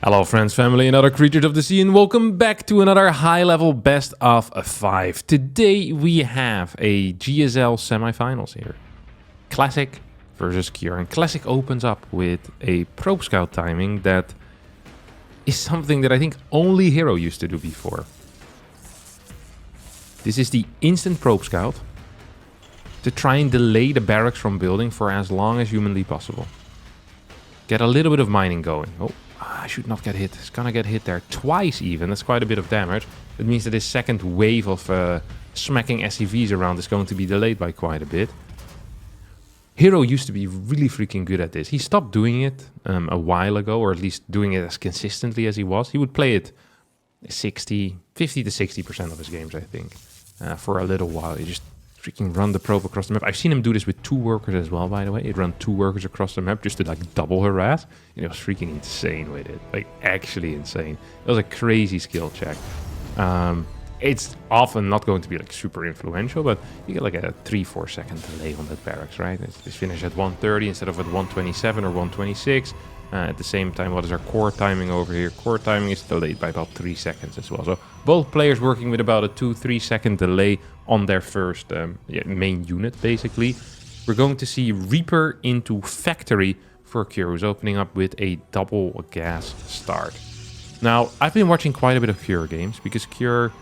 Hello friends, family, and other creatures of the sea, and welcome back to another high-level best of 5. Today we have a GSL semifinals here. Classic versus Cure, and Classic opens up with a probe scout timing that is something that I think only Hero used to do before. This is the instant probe scout to try and delay the barracks from building for as long as humanly possible. Get a little bit of mining going. Oh. I should not get hit. It's gonna get hit there twice even. That's quite a bit of damage. That means that this second wave of smacking SCVs around is going to be delayed by quite a bit. Hero used to be really freaking good at this. He stopped doing it a while ago, or at least doing it as consistently as he was. He would play it 50 to 60% of his games, I think, for a little while. He just freaking run the probe across the map. I've seen him do this with 2 workers as well, by the way. He'd run 2 workers across the map just to like double harass. And it was freaking insane with it. Like actually insane. It was a crazy skill check. It's often not going to be like super influential, but you get like a 3-4 second delay on that barracks, right? It's finished at 130 instead of at 127 or 126. At the same time, what is our core timing over here? Core timing is delayed by about 3 seconds as well. So both players working with about a 2-3 second delay on their first main unit, basically. We're going to see Reaper into Factory for Cure, who's opening up with a double gas start. Now, I've been watching quite a bit of Cure games because Cure,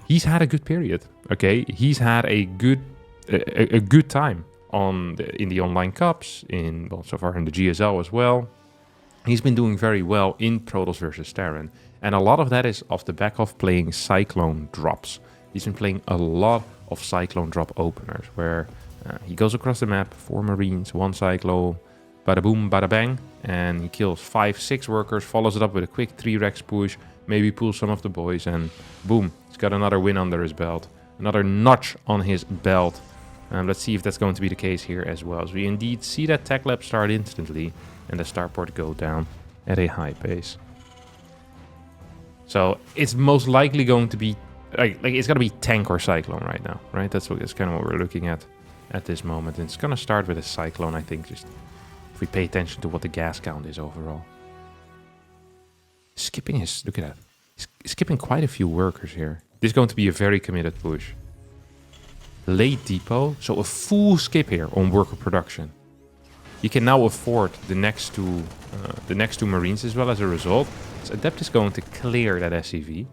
he's had a good period, okay? He's had a good time in the online cups, so far in the GSL as well. He's been doing very well in Protoss versus Terran, and a lot of that is off the back of playing Cyclone drops. He's been playing a lot of Cyclone drop openers, where he goes across the map, 4 Marines, 1 Cyclone, bada boom, bada bang, and he kills 5-6 workers, follows it up with a quick 3 Rex push, maybe pulls some of the boys, and boom, he's got another win under his belt, another notch on his belt. Let's see if that's going to be the case here as well. As we indeed see that tech lab start instantly and the starport go down at a high pace. So it's most likely going to be like it's going to be tank or cyclone right now, right? That's kind of what we're looking at this moment. And it's going to start with a cyclone, I think, just if we pay attention to what the gas count is overall. Skipping his, look at that. He's skipping quite a few workers here. This is going to be a very committed push. Late depot, so a full skip here on worker production. You can now afford the next two Marines as well as a result. So Adept is going to clear that SCV.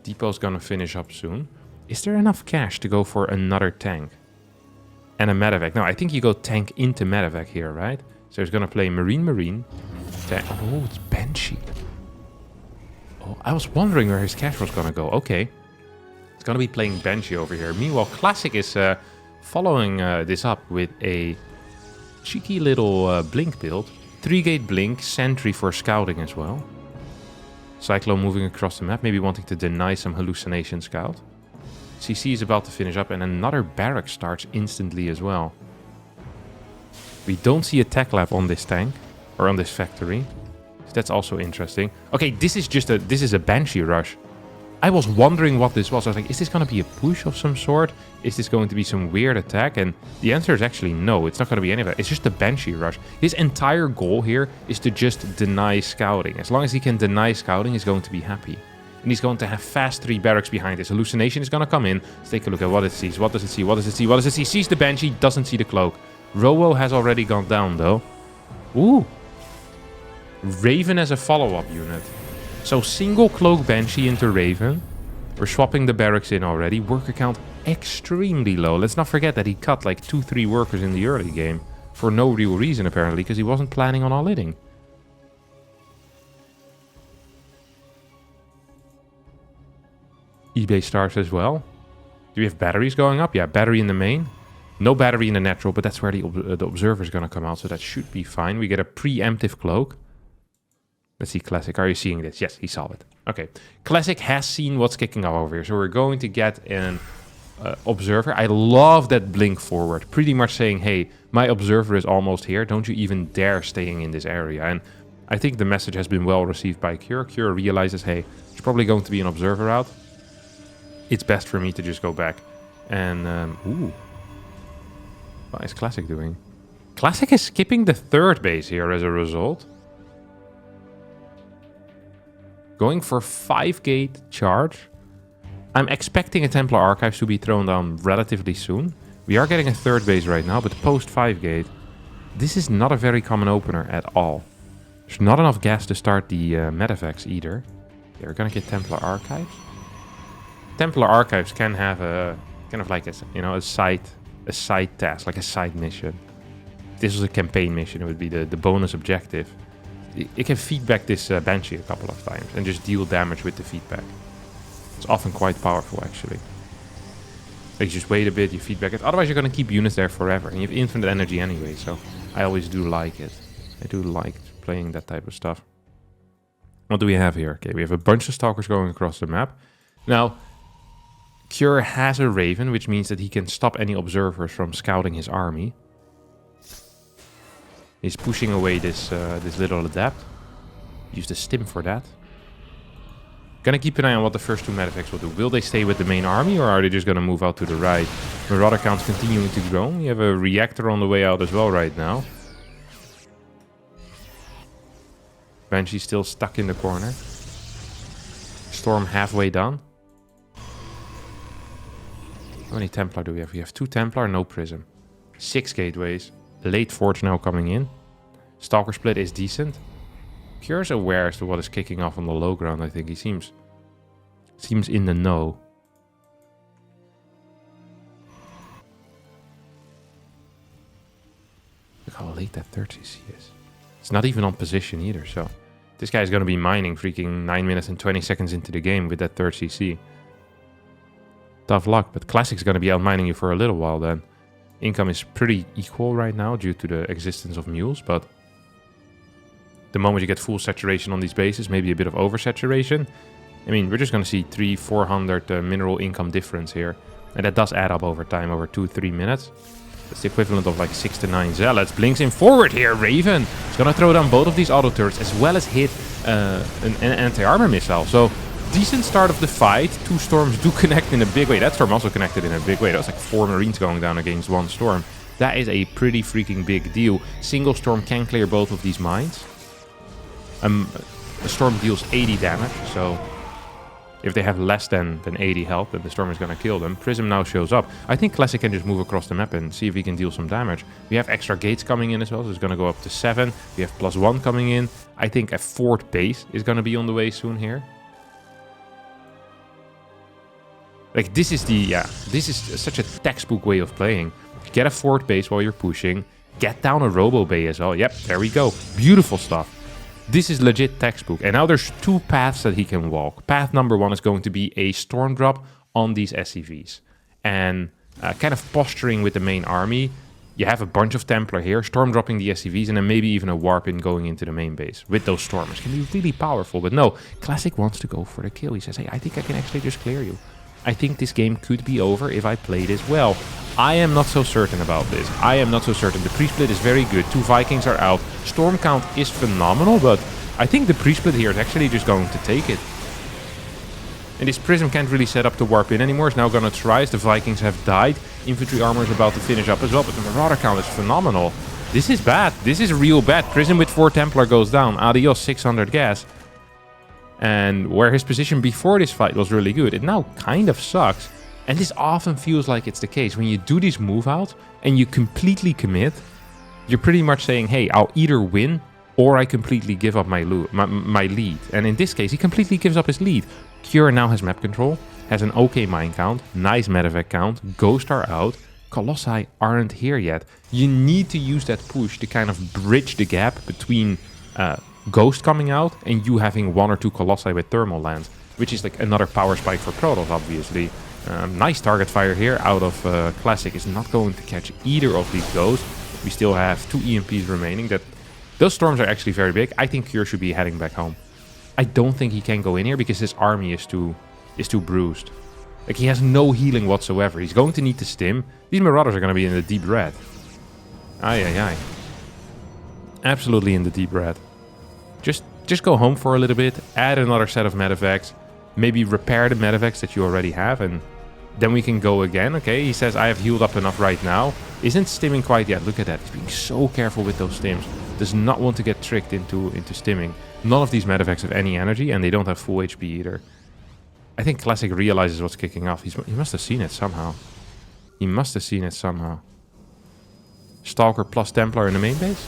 Depot's gonna finish up soon. Is there enough cash to go for another tank and a medevac? No, I think you go tank into medevac here, right? So he's gonna play Marine, tank. Oh, it's Banshee. Oh, I was wondering where his cash was gonna go. Okay. It's going to be playing Banshee over here. Meanwhile, Classic is following this up with a cheeky little Blink build. 3-gate Blink, Sentry for scouting as well. Cyclone moving across the map, maybe wanting to deny some hallucination scout. CC is about to finish up, and another barrack starts instantly as well. We don't see a tech lab on this tank, or on this factory. So that's also interesting. Okay, this is a Banshee rush. I was wondering what this was. I was like, is this going to be a push of some sort? Is this going to be some weird attack? And the answer is actually no. It's not going to be any of that. It's just a Banshee rush. His entire goal here is to just deny scouting. As long as he can deny scouting, he's going to be happy. And he's going to have fast 3 barracks behind this. Hallucination is going to come in. Let's take a look at what it sees. What does it see? What does it see? What does it see? Sees the Banshee, doesn't see the cloak. Rowo has already gone down, though. Ooh. Raven as a follow-up unit. So single cloak Banshee into Raven. We're swapping the barracks in already. Worker count extremely low. Let's not forget that he cut like 2-3 workers in the early game. For no real reason apparently, because he wasn't planning on all-hitting. eBay starts as well. Do we have batteries going up? Yeah, battery in the main. No battery in the natural, but that's where the observer is going to come out. So that should be fine. We get a preemptive cloak. Let's see, Classic. Are you seeing this? Yes, he saw it. Okay. Classic has seen what's kicking off over here. So we're going to get an observer. I love that blink forward. Pretty much saying, hey, my observer is almost here. Don't you even dare staying in this area. And I think the message has been well received by Cure. Cure realizes, hey, there's probably going to be an observer out. It's best for me to just go back. And, ooh. What is Classic doing? Classic is skipping the 3rd base here as a result. Going for 5-gate charge. I'm expecting a Templar Archives to be thrown down relatively soon. We are getting a 3rd base right now, but post 5-gate, this is not a very common opener at all. There's not enough gas to start the medevacs either. Yeah, we're gonna get Templar Archives. Templar Archives can have a kind of like a, you know, a side task, like a side mission. If this was a campaign mission, it would be the bonus objective. It can feedback this Banshee a couple of times and just deal damage with the feedback. It's often quite powerful, actually. Like, you just wait a bit, you feedback it. Otherwise, you're going to keep units there forever. And you have infinite energy anyway, so I always do like it. I do like playing that type of stuff. What do we have here? Okay, we have a bunch of Stalkers going across the map. Now, Cure has a Raven, which means that he can stop any observers from scouting his army. He's pushing away this little Adept. Use the Stim for that. Gonna keep an eye on what the first 2 medevacs will do. Will they stay with the main army, or are they just gonna move out to the right? Marauder count's continuing to grow. We have a reactor on the way out as well right now. Banshee's still stuck in the corner. Storm halfway done. How many Templar do we have? We have 2 Templar, no Prism. 6 gateways. Late Forge now coming in. Stalker split is decent. Cure's aware as to what is kicking off on the low ground, I think. He seems in the know. Look how late that 3rd CC is. It's not even on position either, so... This guy's gonna be mining freaking 9 minutes and 20 seconds into the game with that 3rd CC. Tough luck, but Classic's gonna be out mining you for a little while then. Income is pretty equal right now due to the existence of mules, but... The moment you get full saturation on these bases, maybe a bit of oversaturation. I mean, we're just going to see 300-400 mineral income difference here. And that does add up over time, over 2-3 minutes. That's the equivalent of like 6 to 9 Zealots. Blinks in forward here, Raven. He's going to throw down both of these auto turrets, as well as hit an anti-armor missile. So, decent start of the fight. 2 storms do connect in a big way. That storm also connected in a big way. That was like 4 Marines going down against 1 storm. That is a pretty freaking big deal. Single storm can clear both of these mines. A storm deals 80 damage, so if they have less than 80 health, then the storm is going to kill them. Prism now shows up. I think Classic can just move across the map and see if he can deal some damage. We have extra gates coming in as well, so it's going to go up to 7. We have +1 coming in. I think a 4th base is going to be on the way soon here. Like, this is this is such a textbook way of playing. Get a 4th base while you're pushing. Get down a Robo Bay as well. Yep, there we go. Beautiful stuff. This is legit textbook. And now there's 2 paths that he can walk. Path number 1 is going to be a storm drop on these SCVs. And kind of posturing with the main army. You have a bunch of Templar here, storm dropping the SCVs, and then maybe even a warp in going into the main base with those stormers. Can be really powerful, but no. Classic wants to go for the kill. He says, hey, I think I can actually just clear you. I think this game could be over if I play this well. I am not so certain about this. I am not so certain. The pre-split is very good. 2 Vikings are out. Storm count is phenomenal, but I think the pre-split here is actually just going to take it. And this Prism can't really set up to warp in anymore. It's now going to try as the Vikings have died. Infantry armor is about to finish up as well, but the Marauder count is phenomenal. This is bad. This is real bad. Prism with 4 Templar goes down. Adios, 600 gas. And where his position before this fight was really good, it now kind of sucks. And this often feels like it's the case. When you do this move out and you completely commit, you're pretty much saying, hey, I'll either win or I completely give up my lead. And in this case, he completely gives up his lead. Cure now has map control, has an okay mine count, nice medevac count, Ghost are out, Colossi aren't here yet. You need to use that push to kind of bridge the gap between Ghost coming out and you having 1 or 2 Colossi with thermal lands, which is like another power spike for Protoss, obviously. Nice target fire here out of Classic is not going to catch either of these Ghosts. We still have 2 EMPs remaining. Those storms are actually very big. I think Cure should be heading back home. I don't think he can go in here because his army is too bruised. Like, he has no healing whatsoever. He's going to need to stim. These Marauders are going to be in the deep red. Aye. Absolutely in the deep red. Just go home for a little bit, add another set of medevacs, maybe repair the medevacs that you already have, and then we can go again. Okay, he says, I have healed up enough right now. Isn't stimming quite yet. Look at that. He's being so careful with those stims. does not want to get tricked into stimming. None of these medevacs have any energy, and they don't have full HP either. I think Classic realizes what's kicking off. He must have seen it somehow. He must have seen it somehow. Stalker plus Templar in the main base.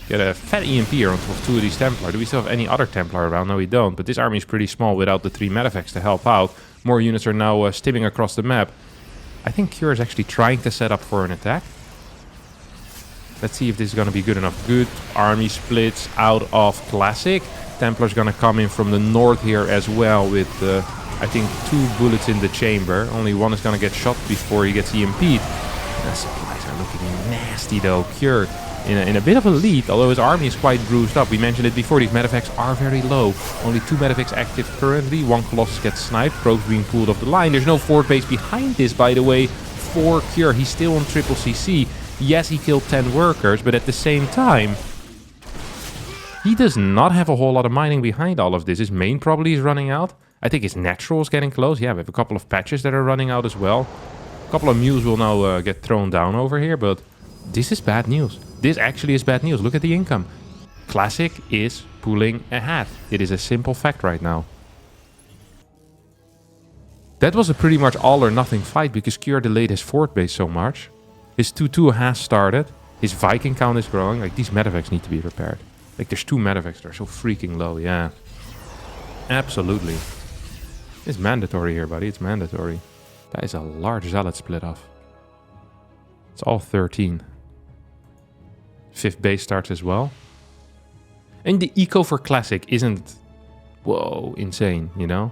Get a fat EMP here on top of 2 of these Templar. Do we still have any other Templar around? No, we don't. But this army is pretty small without the 3 medevacs to help out. More units are now stimming across the map. I think Cure is actually trying to set up for an attack. Let's see if this is going to be good enough. Good army splits out of Classic. Templar's going to come in from the north here as well with, I think, 2 bullets in the chamber. Only one is going to get shot before he gets EMP'd. The supplies are looking nasty though. Cure in a bit of a lead, although his army is quite bruised up. We mentioned it before, these medevacs are very low. Only 2 medevacs active currently. 1 Colossus gets sniped. Probes being pulled off the line. There's no fort base behind this, by the way, for Cure. He's still on triple CC. Yes, he killed 10 workers, but at the same time, he does not have a whole lot of mining behind all of this. His main probably is running out. I think his natural is getting close. Yeah, we have a couple of patches that are running out as well. A couple of mules will now get thrown down over here, but this is bad news. This actually is bad news. Look at the income. Classic is pulling ahead. It is a simple fact right now. That was a pretty much all or nothing fight because Cure delayed his fort base so much. His 2-2 has started. His Viking count is growing. Like, these medevacs need to be repaired. Like, there's 2 medevacs that are so freaking low. Yeah. Absolutely. It's mandatory here, buddy. It's mandatory. That is a large zealot split off. It's all 13. 5th base starts as well. And the eco for Classic isn't, whoa, insane, you know?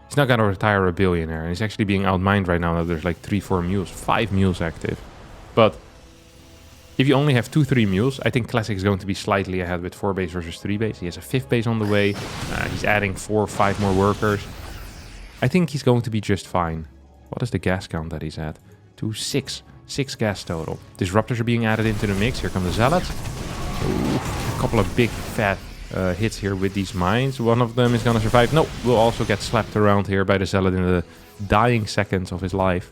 He's not going to retire a billionaire. And he's actually being outmined right now that there's like 3-4 mules, 5 mules active. But if you only have 2-3 mules, I think Classic is going to be slightly ahead with 4 base versus 3 base. He has a 5th base on the way. He's adding 4 or 5 more workers. I think he's going to be just fine. What is the gas count that he's at? 6 gas total. Disruptors are being added into the mix. Here come the zealots. Ooh, a couple of big fat hits here with these mines. One of them is going to survive. No, will also get slapped around here by the zealot in the dying seconds of his life.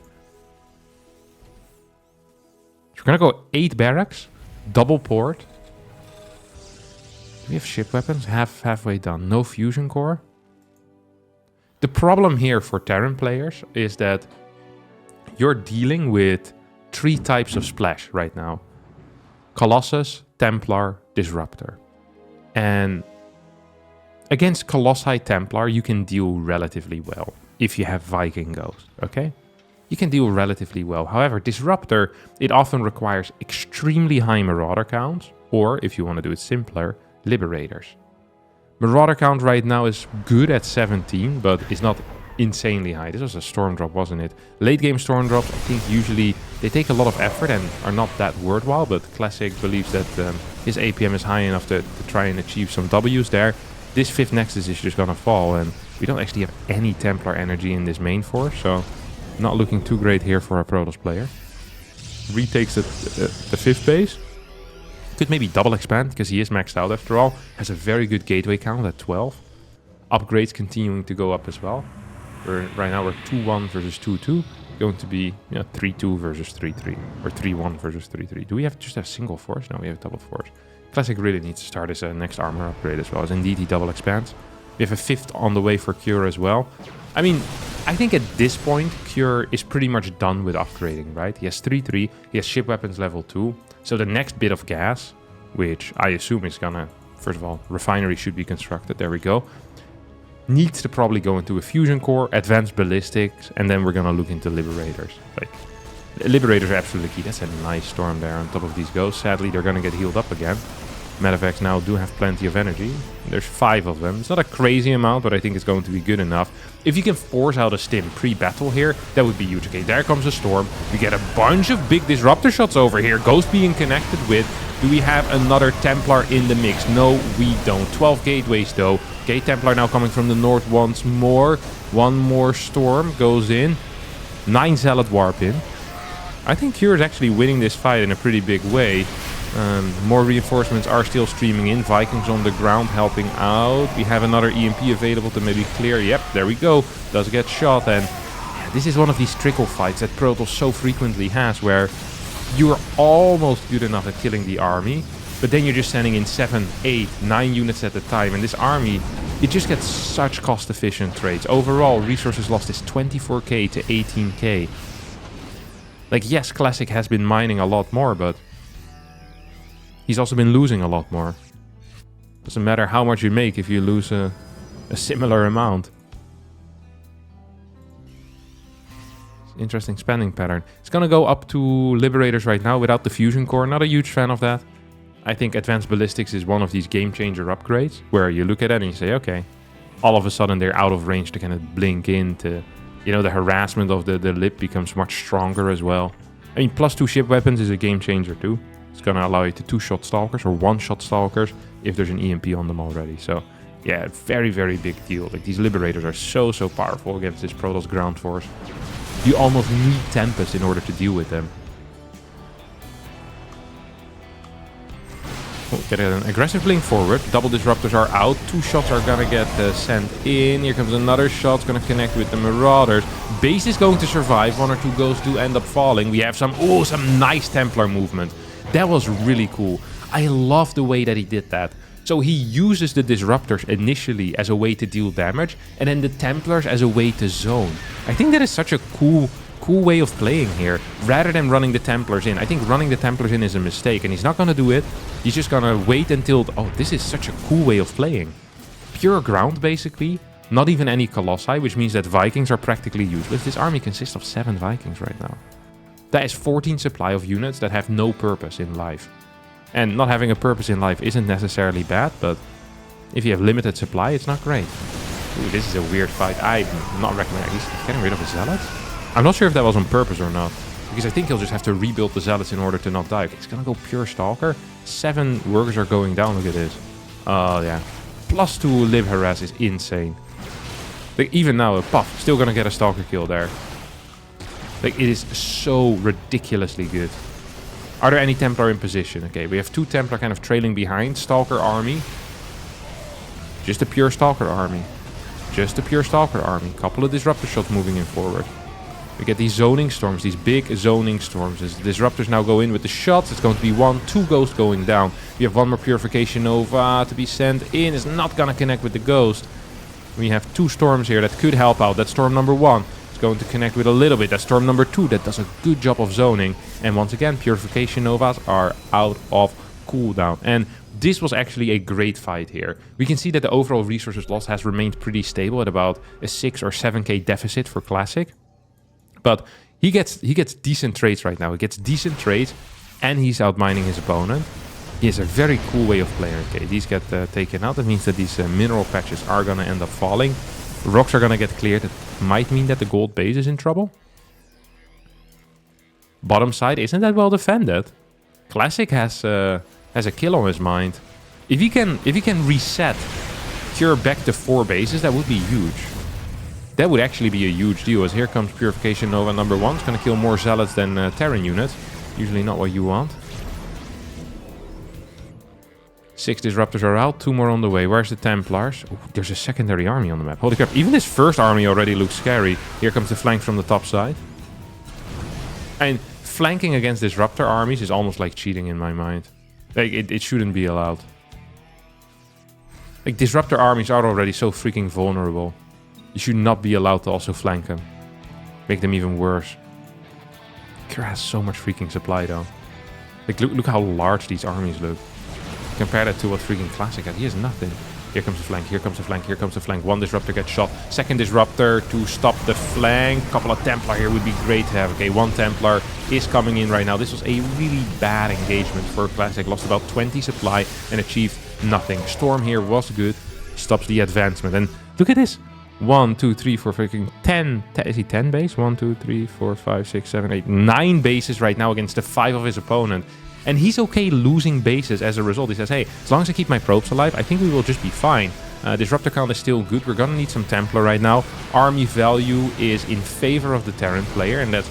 So we're going to go 8 barracks. Double port. We have ship weapons. Halfway done. No fusion core. The problem here for Terran players is that you're dealing with 3 types of splash right now. Colossus, Templar, Disruptor. And against Colossi Templar, you can deal relatively well if you have Viking Ghost, okay? You can deal relatively well. However, Disruptor, it often requires extremely high Marauder counts, or if you want to do it simpler, Liberators. Marauder count right now is good at 17, but it's not insanely high. This was a storm drop, wasn't it? Late game storm drops, I think usually they take a lot of effort and are not that worthwhile, but Classic believes that his APM is high enough to try and achieve some W's there. This 5th Nexus is just gonna fall, and we don't actually have any Templar energy in this main force, so not looking too great here for a Protoss player. Retakes the 5th base. Could maybe double expand, because he is maxed out after all. Has a very good gateway count at 12. Upgrades continuing to go up as well. Right now we're 2-1 versus 2-2. Going to be 3-2 versus 3-3. Or 3-1 versus 3-3. Do we just have single force? No, we have double force. Classic really needs to start his next armor upgrade as well. As indeed he double expands. We have a 5th on the way for Cure as well. I mean, I think at this point, Cure is pretty much done with upgrading, right? He has 3-3. He has ship weapons level 2. So the next bit of gas, which I assume is gonna, first of all, refinery should be constructed. There we go. Needs to probably go into a fusion core, advanced ballistics, and then we're gonna look into liberators. Like, liberators are absolutely key. That's a nice storm there on top of these ghosts. Sadly, they're gonna get healed up again. Medevacs now do have plenty of energy. There's 5 of them. It's not a crazy amount, but I think it's going to be good enough. If you can force out a stim pre-battle here, that would be huge. Okay, there comes a storm. We get a bunch of big disruptor shots over here. Ghost being connected with. Do we have another Templar in the mix? No, we don't. 12 gateways though. Okay, Templar now coming from the north once more. One more storm goes in. 9 Zealot warp in. I think Cure is actually winning this fight in a pretty big way. More reinforcements are still streaming in. Vikings on the ground helping out. We have another EMP available to maybe clear. Yep, there we go. Does get shot. And yeah, this is one of these trickle fights that Protoss so frequently has, where you're almost good enough at killing the army, But then you're just sending in 7, 8, 9 units at a time. And this army, it just gets such cost-efficient trades. Overall, resources lost is 24k to 18k. Like, yes, Classic has been mining a lot more, but he's also been losing a lot more. Doesn't matter how much you make if you lose a similar amount. Interesting spending pattern. It's gonna go up to Liberators right now without the Fusion Core. Not a huge fan of that. I think Advanced Ballistics is one of these game changer upgrades where you look at it and you say, okay, all of a sudden they're out of range to kind of blink into, you know, the harassment of the lip becomes much stronger as well. I mean, +2 ship weapons is a game changer too. It's gonna allow you to 2-shot Stalkers or 1-shot Stalkers if there's an EMP on them already. So yeah, very, very big deal. Like, these Liberators are so powerful against this Protoss ground force. You almost need Tempest in order to deal with them. Oh, get an aggressive blink forward. Double disruptors are out. 2 shots are gonna get sent in. Here comes another shot. It's gonna connect with the Marauders. Base is going to survive. 1 or 2 ghosts do end up falling. We have some nice Templar movement. That was really cool. I love the way that he did that. So he uses the disruptors initially as a way to deal damage, and then the Templars as a way to zone. I think that is such a cool way of playing here, rather than running the Templars in. I think running the Templars in is a mistake, and he's not gonna do it. He's just gonna wait until... Oh, this is such a cool way of playing. Pure ground, basically. Not even any Colossi, which means that Vikings are practically useless. This army consists of 7 Vikings right now. That is 14 supply of units that have no purpose in life. And not having a purpose in life isn't necessarily bad, but if you have limited supply, it's not great. Ooh, this is a weird fight. I'm not recommending. He's getting rid of his zealots. I'm not sure if that was on purpose or not, because I think he'll just have to rebuild the zealots in order to not die. Okay, he's gonna go pure Stalker. 7 workers are going down. Look at this. Oh, yeah. +2 live harass is insane. Like, even now, a Puff still gonna get a Stalker kill there. Like, it is so ridiculously good. Are there any Templar in position? Okay, we have 2 Templar kind of trailing behind. Stalker army. Just a pure Stalker army. Just a pure Stalker army. Couple of Disruptor shots moving in forward. We get these zoning storms, these big zoning storms. As the Disruptors now go in with the shots, it's going to be 1, 2 ghosts going down. We have 1 more Purification Nova to be sent in. It's not going to connect with the ghost. We have 2 storms here that could help out. That's storm number 1. Going to connect with a little bit. That's storm number 2 that does a good job of zoning. And once again, Purification Novas are out of cooldown. And this was actually a great fight here. We can see that the overall resources lost has remained pretty stable at about a 6 or 7k deficit for Classic. But he gets decent trades right now. He gets decent trades and he's outmining his opponent. He has a very cool way of playing. Okay, these get taken out. That means that these mineral patches are going to end up falling. Rocks are going to get cleared. It might mean that the gold base is in trouble. Bottom side isn't that well defended. Classic has a kill on his mind. If he can reset Cure back to 4 bases, that would be huge. That would actually be a huge deal, as here comes Purification Nova number 1. It's going to kill more Zealots than Terran units. Usually not what you want. 6 Disruptors are out, 2 more on the way. Where's the Templars? Ooh, there's a secondary army on the map. Holy crap, even this first army already looks scary. Here comes the flank from the top side. And flanking against Disruptor armies is almost like cheating in my mind. Like, it shouldn't be allowed. Like, Disruptor armies are already so freaking vulnerable. You should not be allowed to also flank them. Make them even worse. Kira has so much freaking supply though. Like, look how large these armies look. Compare that to what freaking Classic had. He has nothing. Here comes the flank, here comes the flank, here comes the flank. 1 Disruptor gets shot. 2nd Disruptor to stop the flank. Couple of Templar here would be great to have. Okay, 1 Templar is coming in right now. This was a really bad engagement for Classic. Lost about 20 supply and achieved nothing. Storm here was good. Stops the advancement. And look at this. 1, 2, 3, 4, freaking 10. Is he 10 base? 1, 2, 3, 4, 5, 6, 7, 8, 9 bases right now against the 5 of his opponent. And he's okay losing bases as a result. He says, hey, as long as I keep my probes alive, I think we will just be fine. Disruptor count is still good. We're going to need some Templar right now. Army value is in favor of the Terran player. And that's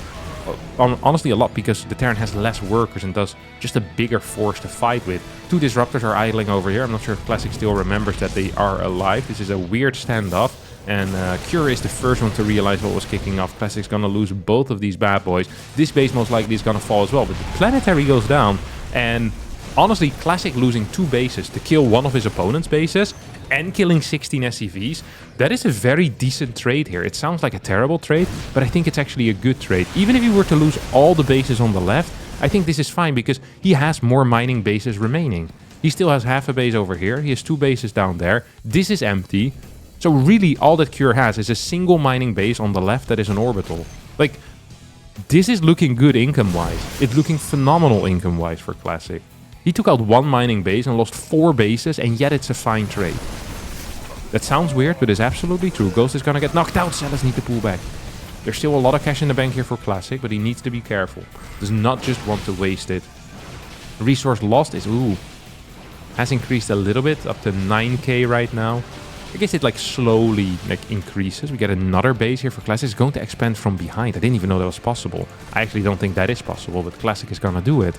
honestly a lot because the Terran has less workers and thus just a bigger force to fight with. 2 Disruptors are idling over here. I'm not sure if Classic still remembers that they are alive. This is a weird standoff. And Cure is the first one to realize what was kicking off. Classic's gonna lose both of these bad boys. This base most likely is gonna fall as well. But the Planetary goes down. And Honestly, Classic losing 2 bases to kill one of his opponent's bases and killing 16 SCVs, that is a very decent trade here. It sounds like a terrible trade, but I think it's actually a good trade. Even if you were to lose all the bases on the left, I think this is fine because he has more mining bases remaining. He still has half a base over here. He has 2 bases down there. This is empty. So really, all that Cure has is a single mining base on the left that is an orbital. Like, this is looking good income-wise. It's looking phenomenal income-wise for Classic. He took out 1 mining base and lost 4 bases, and yet it's a fine trade. That sounds weird, but it's absolutely true. Ghost is gonna get knocked out. Sellers need to pull back. There's still a lot of cash in the bank here for Classic, but he needs to be careful. Does not just want to waste it. Resource lost is, ooh, has increased a little bit, up to 9k right now. I guess it like slowly like increases. We get another base here for Classic. It's going to expand from behind. I didn't even know that was possible. I actually don't think that is possible, but Classic is gonna do it.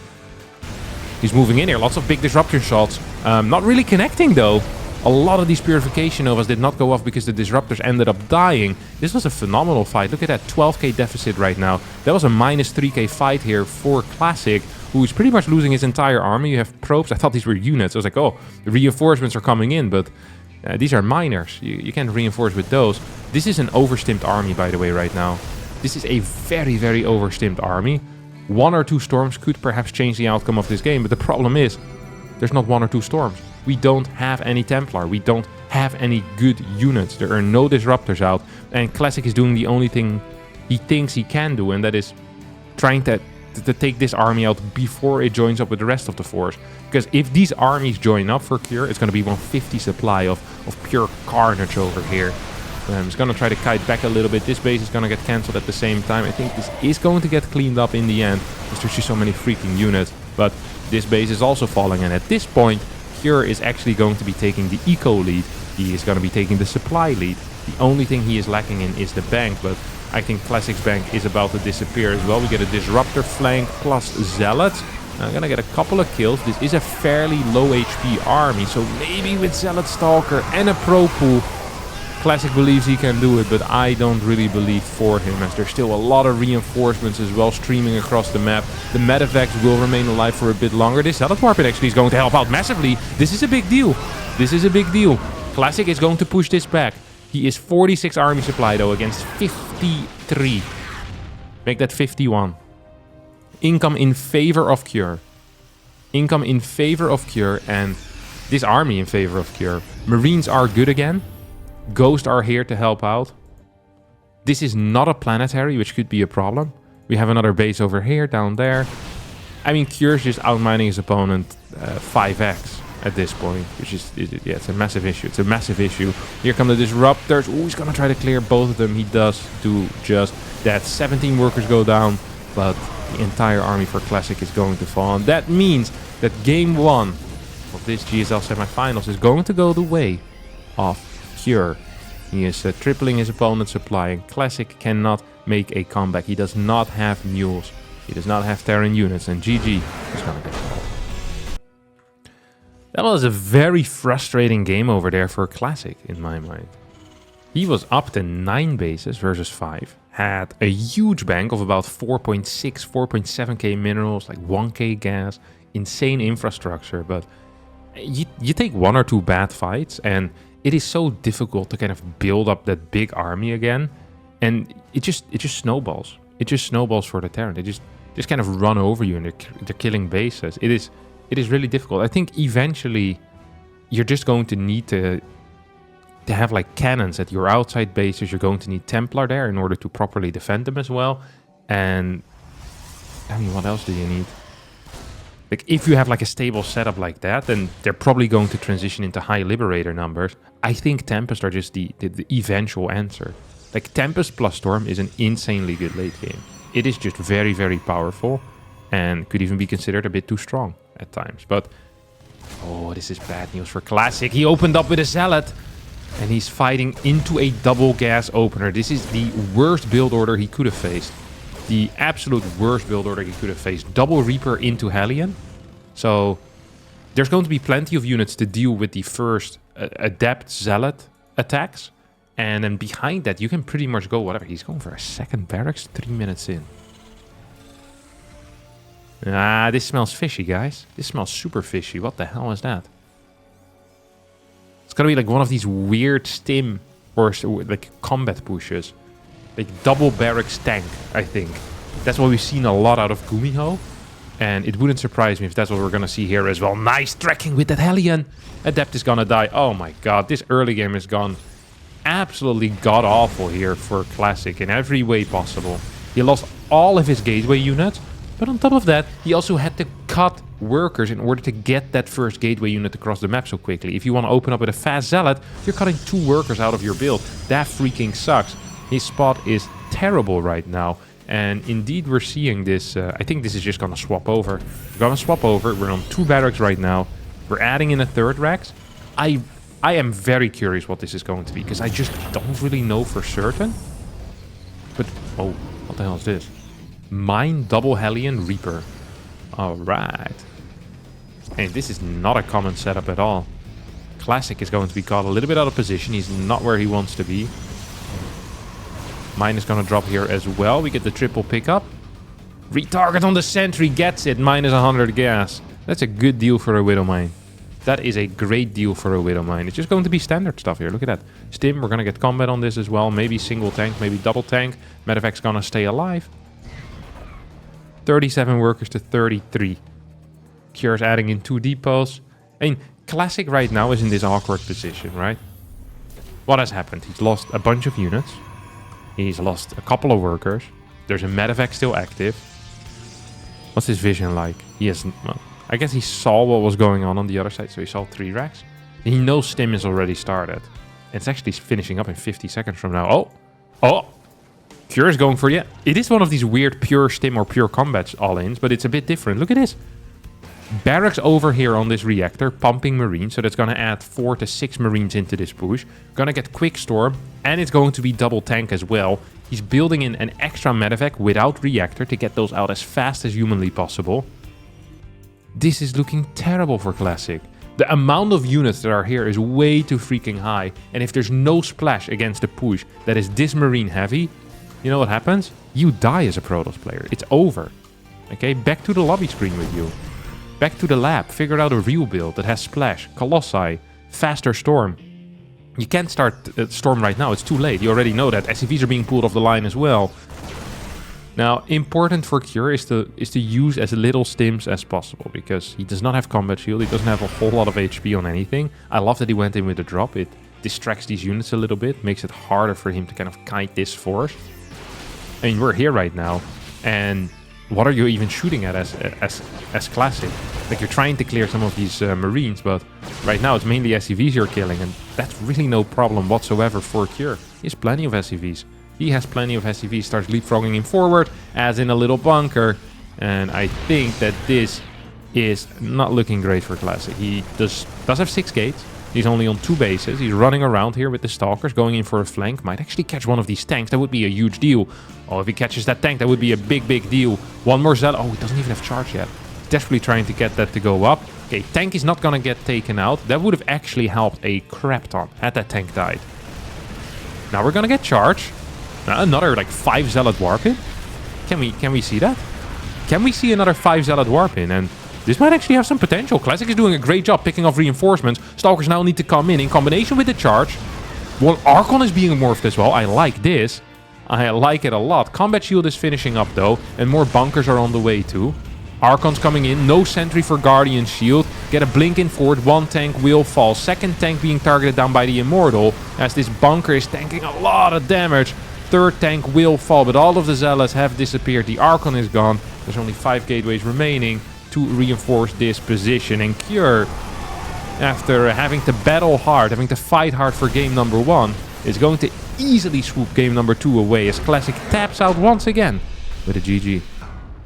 He's moving in here. Lots of big disruptor shots. Not really connecting though. A lot of these Purification Novas did not go off because the disruptors ended up dying. This was a phenomenal fight. Look at that 12k deficit right now. That was a minus 3k fight here for Classic, who is pretty much losing his entire army. You have probes. I thought these were units. I was like, oh, the reinforcements are coming in, but these are miners. You can't reinforce with those. This is an overstimmed army, by the way, right now. This is a very, very overstimmed army. 1 or 2 storms could perhaps change the outcome of this game, but the problem is there's not 1 or 2 storms. We don't have any Templar. We don't have any good units. There are no disruptors out, and Classic is doing the only thing he thinks he can do, and that is trying to take this army out before it joins up with the rest of the force. Because if these armies join up for Cure, it's going to be 150 supply of pure carnage over here. He's going to try to kite back a little bit. This base is going to get cancelled at the same time. I think this is going to get cleaned up in the end, because there's just so many freaking units. But this base is also falling, and at this point, Cure is actually going to be taking the eco lead. He is going to be taking the supply lead. The only thing he is lacking in is the bank, but I think Classic's bank is about to disappear as well. We get a disruptor flank plus zealots. I'm gonna get a couple of kills. This is a fairly low HP army, so maybe with Zealot Stalker and a Pro Pool, Classic believes he can do it, but I don't really believe for him, as there's still a lot of reinforcements as well streaming across the map. The Medivacs will remain alive for a bit longer. This Zealot Warping actually is going to help out massively. This is a big deal. This is a big deal. Classic is going to push this back. He is 46 army supply though against 53. Make that 51. Income in favor of Cure. Income in favor of Cure, and this army in favor of Cure. Marines are good again. Ghosts are here to help out. This is not a planetary, which could be a problem. We have another base over here, down there. I mean, Cure's just outmining his opponent 5x at this point, which is, yeah, it's a massive issue. It's a massive issue. Here come the disruptors. Ooh, he's gonna try to clear both of them. He does do just that. 17 workers go down, but the entire army for Classic is going to fall. And that means that game 1 of this GSL semifinals is going to go the way of Cure. He is tripling his opponent's supply, and Classic cannot make a comeback. He does not have mules. He does not have Terran units, and GG is going to get called. That was a very frustrating game over there for Classic, in my mind. He was up to 9 bases versus 5. Had a huge bank of about 4.6, 4.7k minerals, like 1k gas, insane infrastructure, but you take 1 or 2 bad fights, and it is so difficult to kind of build up that big army again, and it just snowballs. It just snowballs for the Terran. They just kind of run over you, and they're killing bases. It is really difficult. I think eventually you're just going to need to have like cannons at your outside bases. You're going to need Templar there in order to properly defend them as well. And I mean, what else do you need? Like, if you have like a stable setup like that, then they're probably going to transition into high Liberator numbers. I think Tempest are just the eventual answer. Like, Tempest plus Storm is an insanely good late game. It is just very, very powerful, and could even be considered a bit too strong at times. But, oh, this is bad news for Classic. He opened up with a Zealot, and he's fighting into a double gas opener. This is the worst build order he could have faced. The absolute worst build order he could have faced. Double Reaper into Hellion. So there's going to be plenty of units to deal with the first Adept Zealot attacks. And then behind that, you can pretty much go whatever. He's going for a second barracks 3 minutes in. Ah, this smells fishy, guys. This smells super fishy. What the hell is that? It's gonna be like one of these weird stim or like combat pushes. Like double barracks tank, I think. That's what we've seen a lot out of Gumiho. And it wouldn't surprise me if that's what we're gonna see here as well. Nice tracking with that Hellion. Adept is gonna die. Oh my god, this early game has gone absolutely god-awful here for Classic in every way possible. He lost all of his gateway units. But on top of that, he also had to cut workers in order to get that first gateway unit across the map so quickly. If you want to open up with a fast zealot, you're cutting 2 workers out of your build. That freaking sucks. His spot is terrible right now. And indeed, we're seeing this. I think this is just going to swap over. We're going to swap over. We're on 2 barracks right now. We're adding in a 3rd Rax. I am very curious what this is going to be, because I just don't really know for certain. But, oh, what the hell is this? Mine double Hellion Reaper. Alright. Hey, this is not a common setup at all. Classic is going to be caught a little bit out of position. He's not where he wants to be. Mine is going to drop here as well. We get the triple pickup. Retarget on the sentry gets it. Minus 100 gas. That's a good deal for a Widow Mine. That is a great deal for a Widow Mine. It's just going to be standard stuff here. Look at that. Stim, we're going to get combat on this as well. Maybe single tank, maybe double tank. Medevac's going to stay alive. 37 workers to 33. Cure's adding in 2 depots. I mean, Classic right now is in this awkward position, right? What has happened? He's lost a bunch of units. He's lost a couple of workers. There's a medevac still active. What's his vision like? He has... Well, I guess he saw what was going on the other side, so he saw 3 racks. He knows Stim is already started. It's actually finishing up in 50 seconds from now. Oh! Oh! Cure is going for you. It is one of these weird pure Stim or pure combat all-ins, but it's a bit different. Look at this. Barracks over here on this reactor, pumping Marines, so that's going to add 4 to 6 Marines into this push. Going to get Quick Storm, and it's going to be double tank as well. He's building in an extra medevac without reactor to get those out as fast as humanly possible. This is looking terrible for Classic. The amount of units that are here is way too freaking high, and if there's no splash against the push that is this Marine heavy, you know what happens? You die as a Protoss player. It's over. Okay, back to the lobby screen with you. Back to the lab. Figure out a real build that has Splash, Colossi, faster Storm. You can't start Storm right now. It's too late. You already know that. SCVs are being pulled off the line as well. Now, important for Cure is to use as little stims as possible, because he does not have combat shield. He doesn't have a whole lot of HP on anything. I love that he went in with a drop. It distracts these units a little bit, makes it harder for him to kind of kite this force. I mean, we're here right now, and what are you even shooting at as Classic? Like, you're trying to clear some of these Marines, but right now it's mainly SCVs you're killing, and that's really no problem whatsoever for Cure. He has plenty of SCVs. He has plenty of SCVs, starts leapfrogging him forward, adds in a little bunker, and I think that this is not looking great for Classic. He does have 6 gates. He's only on 2 bases. He's running around here with the Stalkers, going in for a flank. Might actually catch one of these tanks. That would be a huge deal. Oh, if he catches that tank, that would be a big, big deal. One more Zealot. Oh, he doesn't even have charge yet. Desperately trying to get that to go up. Okay, tank is not going to get taken out. That would have actually helped a crap ton had that tank died. Now we're going to get charge. Another, like, 5 Zealot warp in. Can we see that? Can we see another 5 Zealot warp in? And this might actually have some potential. Classic is doing a great job picking off reinforcements. Stalkers now need to come in combination with the charge. One Archon is being morphed as well. I like this. I like it a lot. Combat shield is finishing up though, and more bunkers are on the way too. Archon's coming in. No sentry for Guardian shield. Get a blink in forward. 1 tank will fall. 2nd tank being targeted down by the Immortal, as this bunker is tanking a lot of damage. 3rd tank will fall, but all of the Zealots have disappeared. The Archon is gone. There's only 5 gateways remaining to reinforce this position, and Cure, after having to battle hard, having to fight hard for game number 1, is going to easily swoop game number 2 away as Classic taps out once again with a GG.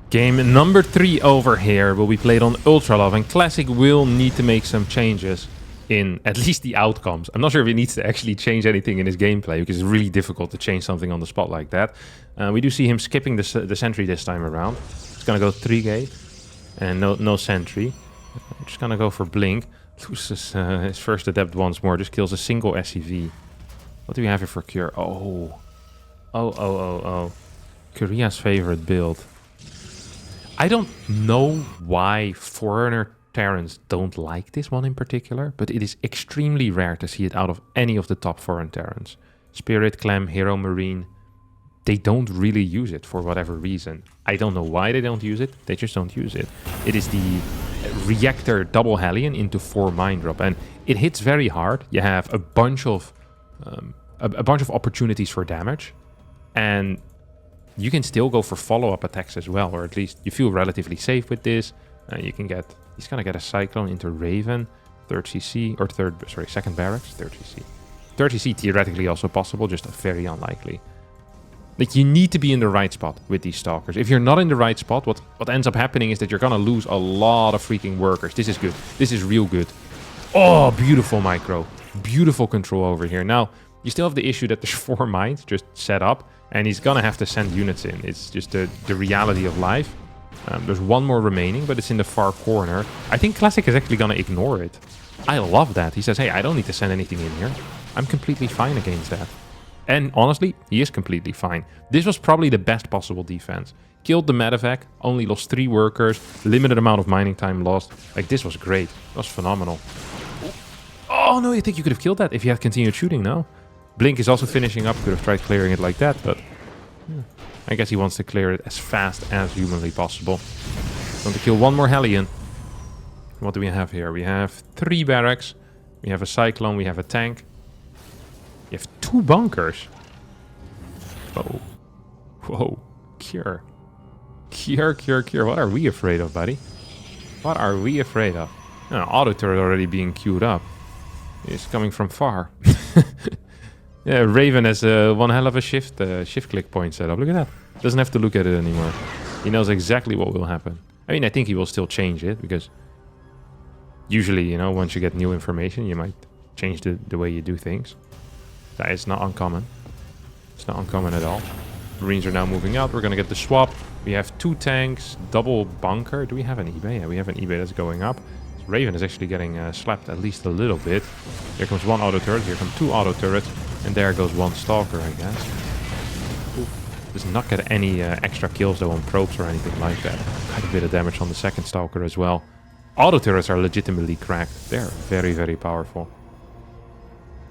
Game number 3 over here will be played on Ultra Love, and Classic will need to make some changes in at least the outcomes. I'm not sure if he needs to actually change anything in his gameplay, because it's really difficult to change something on the spot like that. We do see him skipping the sentry this time around. It's going to go 3 gate. And no sentry. I'm just gonna go for blink. Loses his first adept once more. Just kills a single SCV. What do we have here for Cure? Oh. Korea's favorite build. I don't know why Foreigner Terrans don't like this one in particular, but it is extremely rare to see it out of any of the top foreign Terrans. Spirit, Clem, Hero, Marine, they don't really use it for whatever reason. I don't know why they don't use it, they just don't use it. It is the reactor double Hellion into 4 mine drop, and it hits very hard. You have a bunch of opportunities for damage, and you can still go for follow-up attacks as well, or at least you feel relatively safe with this. You can get, he's gonna get a Cyclone into Raven, 3rd CC, or 2nd Barracks, 3rd CC. 3rd CC theoretically also possible, just very unlikely. Like, you need to be in the right spot with these Stalkers. If you're not in the right spot, what ends up happening is that you're gonna lose a lot of freaking workers. This is good. This is real good. Oh, beautiful micro. Beautiful control over here. Now, you still have the issue that there's 4 mines just set up, and he's gonna have to send units in. It's just the reality of life. There's 1 more remaining, but it's in the far corner. I think Classic is actually gonna ignore it. I love that. He says, hey, I don't need to send anything in here. I'm completely fine against that. And honestly, he is completely fine. This was probably the best possible defense. Killed the medevac, only lost 3 workers, limited amount of mining time lost. Like, this was great. That was phenomenal. Oh, no, you think you could have killed that if you had continued shooting, no? Blink is also finishing up. Could have tried clearing it like that, but I guess he wants to clear it as fast as humanly possible. Want to kill 1 more Hellion. What do we have here? We have 3 barracks. We have a Cyclone. We have a tank. You have 2 bunkers. Whoa. Whoa. Cure. Cure, cure, cure. What are we afraid of, buddy? What are we afraid of? Oh, auto turret already being queued up. It's coming from far. Yeah, Raven has one hell of a shift click point setup. Look at that. Doesn't have to look at it anymore. He knows exactly what will happen. I mean, I think he will still change it, because usually, you know, once you get new information, you might change the way you do things. That is not uncommon. It's not uncommon at all. Marines are now moving out. We're going to get the swap. We have 2 tanks, double bunker. Do we have an eBay? Yeah, we have an eBay that's going up. Raven is actually getting slapped at least a little bit. Here comes 1 auto turret. Here come 2 auto turrets. And there goes 1 Stalker, I guess. Ooh. Does not get any extra kills though on probes or anything like that. Quite a bit of damage on the 2nd Stalker as well. Auto turrets are legitimately cracked. They're very, very powerful.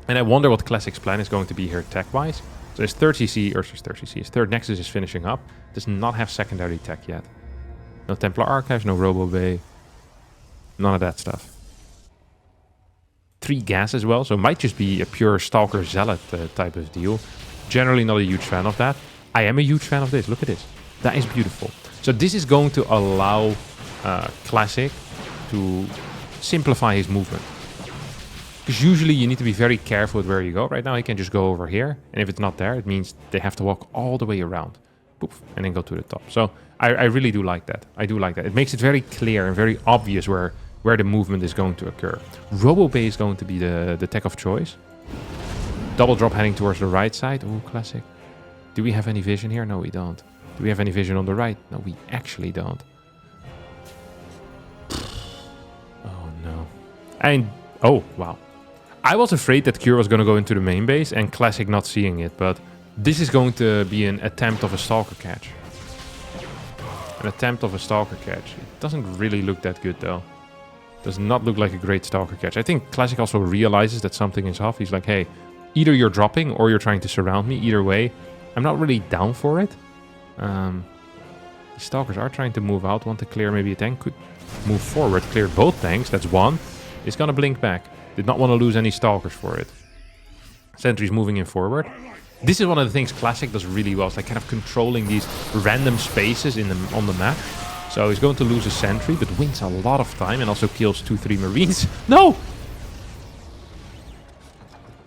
And I wonder what Classic's plan is going to be here tech-wise. So his 3rd CC, or his 3rd CC, his 3rd Nexus is finishing up. Does not have secondary tech yet. No Templar Archives, no Robo Bay. None of that stuff. 3 gas as well, so it might just be a pure Stalker Zealot type of deal. Generally not a huge fan of that. I am a huge fan of this. Look at this. That is beautiful. So this is going to allow Classic to simplify his movement. Because usually you need to be very careful with where you go. Right now he can just go over here, and if it's not there, it means they have to walk all the way around. Poof, and then go to the top. So I really do like that. I do like that. It makes it very clear and very obvious where the movement is going to occur. Robo Bay is going to be the tech of choice. Double drop heading towards the right side. Oh, Classic. Do we have any vision here? No, we don't. Do we have any vision on the right? No, we actually don't. Oh, no. And, oh, wow. I was afraid that Cure was going to go into the main base and Classic not seeing it, but this is going to be an attempt of a Stalker catch. An attempt of a Stalker catch. It doesn't really look that good, though. Does not look like a great Stalker catch. I think Classic also realizes that something is off. He's like, hey, either you're dropping or you're trying to surround me. Either way, I'm not really down for it. The Stalkers are trying to move out. Want to clear maybe a tank. Could move forward. Clear both tanks. That's 1. It's going to blink back. Did not want to lose any Stalkers for it. Sentry's moving in forward. This is one of the things Classic does really well. It's like kind of controlling these random spaces on the map. So he's going to lose a sentry, but wins a lot of time and also kills 2-3 Marines. No!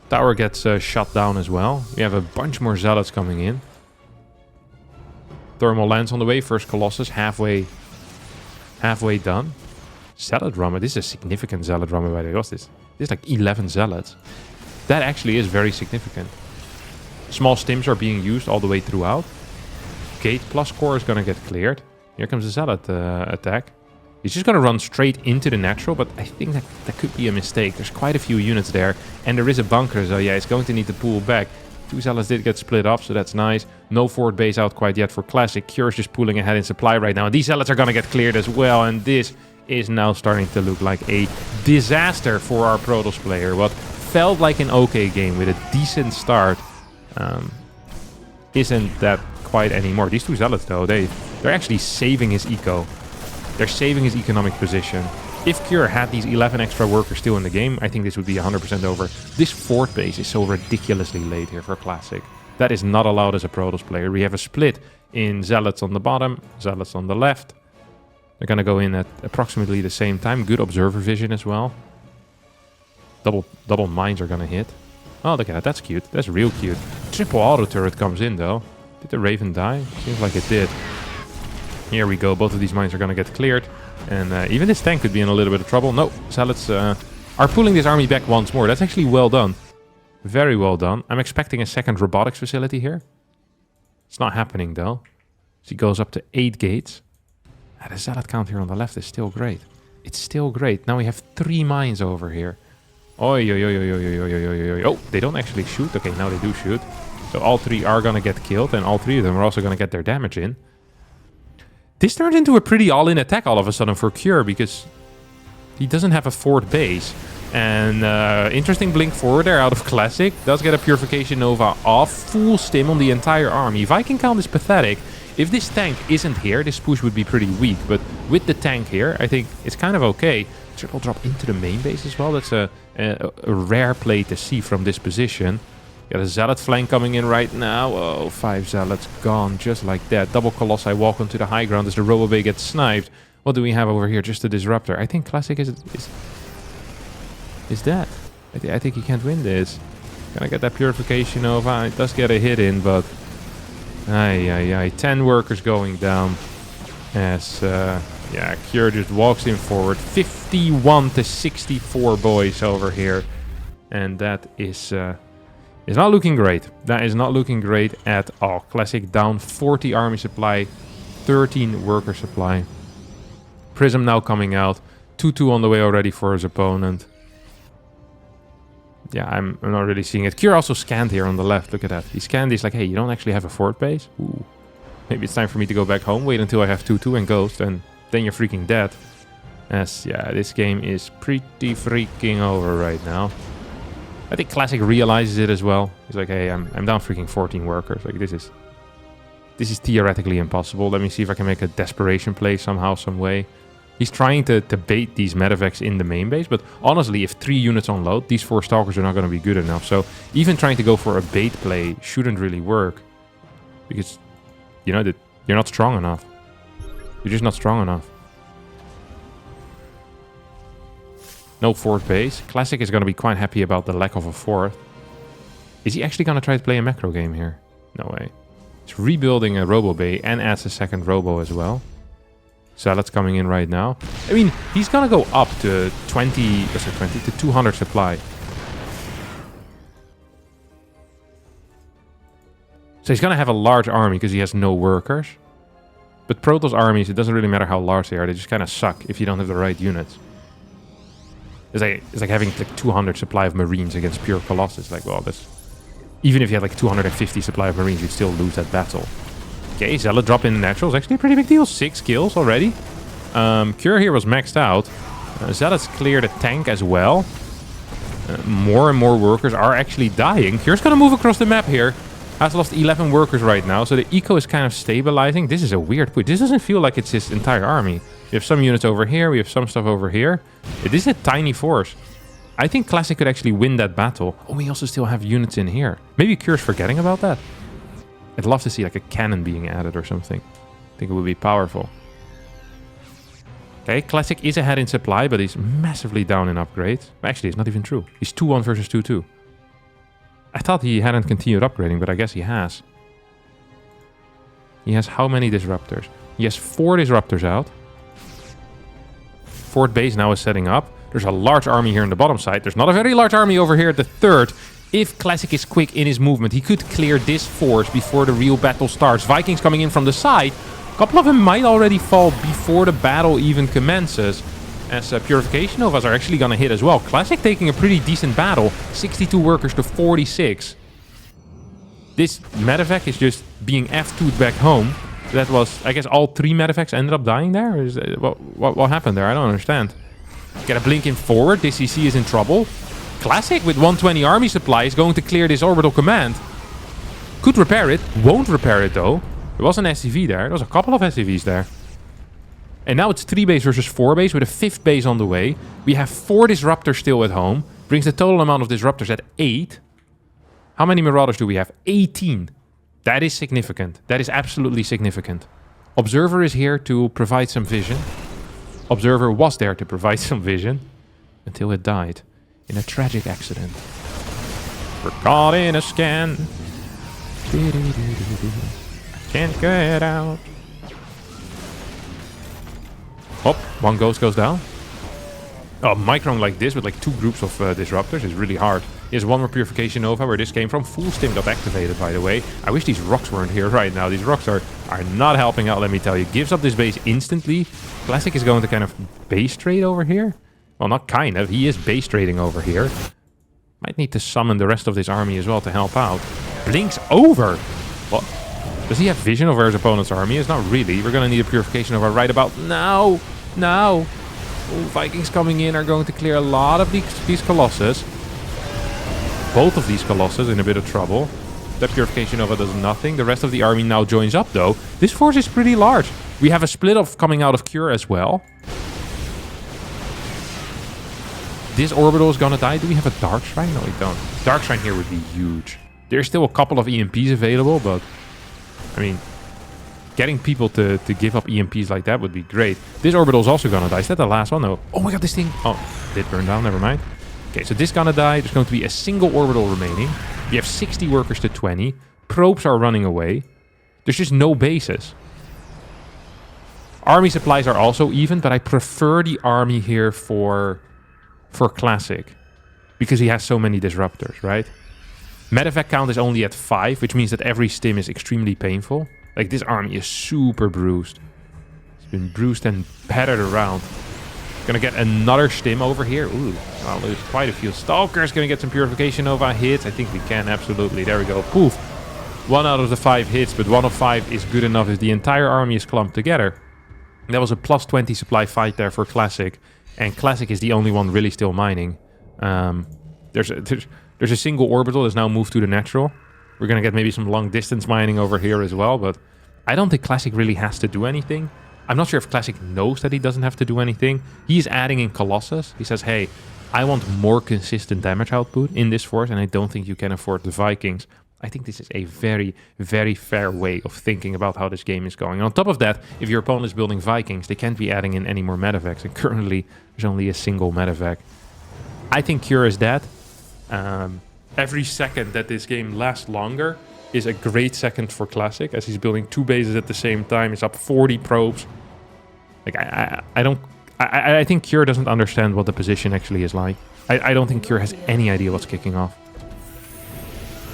Tower gets shut down as well. We have a bunch more Zealots coming in. Thermal lands on the way. First Colossus, halfway done. Zealot Drummer. This is a significant Zealot Drummer by the way. What's this? This is like 11 Zealots. That actually is very significant. Small stims are being used all the way throughout. Gate plus core is going to get cleared. Here comes the Zealot attack. He's just going to run straight into the natural, but I think that could be a mistake. There's quite a few units there, and there is a bunker, so yeah, it's going to need to pull back. 2 Zealots did get split up, so that's nice. No Fort base out quite yet for Classic. Cure's just pulling ahead in supply right now. And these Zealots are going to get cleared as well. And this is now starting to look like a disaster for our Protoss player. What felt like an okay game with a decent start isn't that quite anymore. These 2 Zealots, though, they're actually saving his eco. They're saving his economic position. If Cure had these 11 extra workers still in the game, I think this would be 100% over. This Fort base is so ridiculously late here for Classic. That is not allowed as a Protoss player. We have a split in Zealots on the bottom, Zealots on the left. They're going to go in at approximately the same time. Good observer vision as well. Double mines are going to hit. Oh, look at that. That's cute. That's real cute. Triple auto turret comes in, though. Did the Raven die? Seems like it did. Here we go. Both of these mines are going to get cleared. And even this tank could be in a little bit of trouble. No, Zealots are pulling this army back once more. That's actually well done. Very well done. I'm expecting a second robotics facility here. It's not happening, though. So he goes up to 8 gates. The Zealot count here on the left is still great. It's still great. Now we have 3 mines over here. Oh, they don't actually shoot. Okay, now they do shoot. So all 3 are going to get killed. And all 3 of them are also going to get their damage in. This turns into a pretty all-in attack all of a sudden for Cure, because he doesn't have a Fort base. And interesting blink forward there out of Classic. Does get a Purification Nova off. Full stim on the entire army. Viking count is pathetic. If this tank isn't here, this push would be pretty weak. But with the tank here, I think it's kind of okay. Triple drop into the main base as well. That's a rare play to see from this position. Got a Zealot flank coming in right now. Oh, 5 Zealots gone just like that. Double Colossi walk onto the high ground as the Robobay gets sniped. What do we have over here? Just a Disruptor. I think Classic is dead. I think he can't win this. Gonna get that Purification Nova. It does get a hit in, but... 10 workers going down. As, Cure just walks in forward. 51 to 64 boys over here. And that is... It's not looking great. That is not looking great at all. Classic down 40 army supply, 13 worker supply. Prism now coming out. 2-2 on the way already for his opponent. Yeah, I'm not really seeing it. Cure also scanned here on the left. Look at that. He scanned. He's like, hey, you don't actually have a Fort base? Ooh. Maybe it's time for me to go back home. Wait until I have 2-2 and Ghost, and then you're freaking dead. As, yeah, this game is pretty freaking over right now. I think Classic realizes it as well. He's like, hey, I'm down freaking 14 workers. Like, this is theoretically impossible. Let me see if I can make a desperation play somehow, some way. He's trying to bait these medevacs in the main base, but honestly, if 3 units unload, these 4 Stalkers are not going to be good enough. So even trying to go for a bait play shouldn't really work. Because, you know, that you're not strong enough. You're just not strong enough. No Fort base. Classic is going to be quite happy about the lack of a Fort. Is he actually going to try to play a macro game here? No way. He's rebuilding a Robo Bay and adds a second Robo as well. Zealot's coming in right now. I mean, he's going to go up to 200 supply. So he's going to have a large army because he has no workers. But Protoss armies, it doesn't really matter how large they are. They just kind of suck if you don't have the right units. It's like having like 200 supply of Marines against pure Colossus. Like, well, that's... Even if you had like 250 supply of Marines, you'd still lose that battle. Okay, Zealot drop in the natural is actually a pretty big deal. 6 kills already. Cure here was maxed out. Zealot's cleared a tank as well. More and more workers are actually dying. Cure's gonna move across the map here. Has lost 11 workers right now, so the eco is kind of stabilizing. This is a weird push. This doesn't feel like it's his entire army. We have some units over here, we have some stuff over here. This is a tiny force. I think Classic could actually win that battle. Oh, we also still have units in here. Maybe Cure's forgetting about that. I'd love to see like a cannon being added or something. I think it would be powerful. Okay, Classic is ahead in supply, but he's massively down in upgrades. Actually, it's not even true. He's 2-1 versus 2-2. I thought he hadn't continued upgrading, but I guess he has. He has how many disruptors? He has 4 disruptors out. Fort base now is setting up. There's a large army here on the bottom side. There's not a very large army over here at the third. If Classic is quick in his movement, he could clear this force before the real battle starts. Vikings coming in from the side. A couple of them might already fall before the battle even commences. As Purification Novas are actually going to hit as well. Classic taking a pretty decent battle. 62 workers to 46. This medevac is just being F2'd back home. That was, I guess, all 3 medevacs ended up dying there? Is, what happened there? I don't understand. Get a blink in forward. This CC is in trouble. Classic with 120 army supply is going to clear this orbital command. Could repair it. Won't repair it, though. There was an SCV there. There was a couple of SCVs there. And now it's 3 base versus 4 base with a 5th base on the way. We have 4 disruptors still at home. Brings the total amount of disruptors at 8. How many Marauders do we have? 18. That is significant. That is absolutely significant. Observer is here to provide some vision. Observer was there to provide some vision. Until it died. In a tragic accident. We're caught in a scan. Can't get out. Oh, one ghost goes down. Oh, micron like this with like 2 groups of disruptors is really hard. Here's one more Purification Nova where this came from. Full stim got activated, by the way. I wish these rocks weren't here right now. These rocks are not helping out, let me tell you. Gives up this base instantly. Classic is going to kind of base trade over here. Well, not kind of. He is base trading over here. Might need to summon the rest of this army as well to help out. Blinks over. What? Does he have vision over his opponent's army? It's not really. We're going to need a Purification Nova right about now. Now. Oh, Vikings coming in are going to clear a lot of these Colossus. Both of these Colossus in a bit of trouble. That Purification Nova does nothing. The rest of the army now joins up, though. This force is pretty large. We have a split off coming out of Cure as well. This orbital is gonna die. Do we have a Dark Shrine? No, we don't. Dark Shrine here would be huge. There's still a couple of EMPs available, but... I mean... Getting people to give up EMPs like that would be great. This orbital is also gonna die. Is that the last one? No. Oh my god, this thing... Oh, did burn down. Never mind. Okay, so this gonna die. There's going to be a single orbital remaining. We have 60 workers to 20. Probes are running away. There's just no bases. Army supplies are also even, but I prefer the army here for Classic. Because he has so many disruptors, right? Medevac count is only at 5, which means that every stim is extremely painful. Like, this army is super bruised. It's been bruised and battered around. Gonna get another stim over here. Ooh, I'll lose quite a few Stalkers. Gonna get some Purification Nova hits. I think we can, absolutely. There we go. Poof. 1 out of the 5 hits, but 1 of 5 is good enough if the entire army is clumped together. That was a plus 20 supply fight there for Classic. And Classic is the only one really still mining. There's a single orbital that's now moved to the natural. We're going to get maybe some long distance mining over here as well, but I don't think Classic really has to do anything. I'm not sure if Classic knows that he doesn't have to do anything. He's adding in Colossus. He says, hey, I want more consistent damage output in this force, and I don't think you can afford the Vikings. I think this is a very, very fair way of thinking about how this game is going. And on top of that, if your opponent is building Vikings, they can't be adding in any more medevacs, and currently there's only a single medevac. I think Cure is dead. Every second that this game lasts longer is a great second for Classic, as he's building 2 bases at the same time. He's up 40 probes. Like, I think Cure doesn't understand what the position actually is like. I don't think Cure has any idea what's kicking off.